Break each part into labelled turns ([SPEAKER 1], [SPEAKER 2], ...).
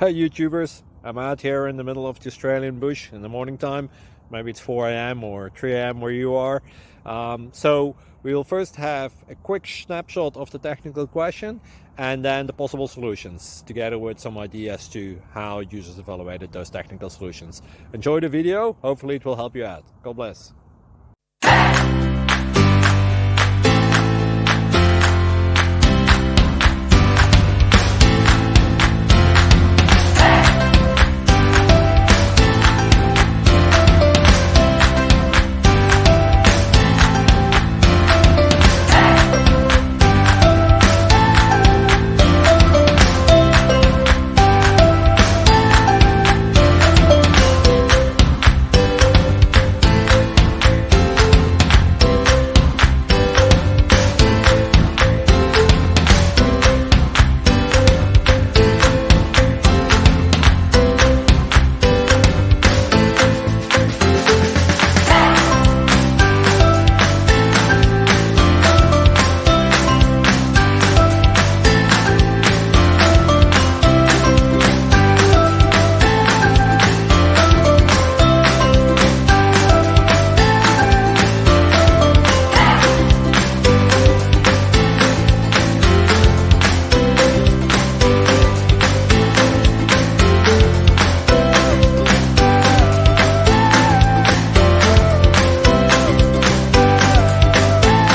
[SPEAKER 1] Hey YouTubers, I'm out here in the middle of the Australian bush in the morning time. Maybe it's 4 a.m. or 3 a.m. where you are. So we will first have a quick snapshot of the technical question and then the possible solutions, together with some ideas to how users evaluated those technical solutions. Enjoy the video, hopefully it will help you out. God bless.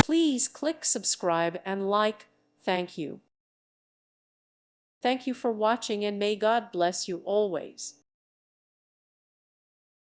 [SPEAKER 2] Please click subscribe and like. Thank you. Thank you for watching and may God bless you always.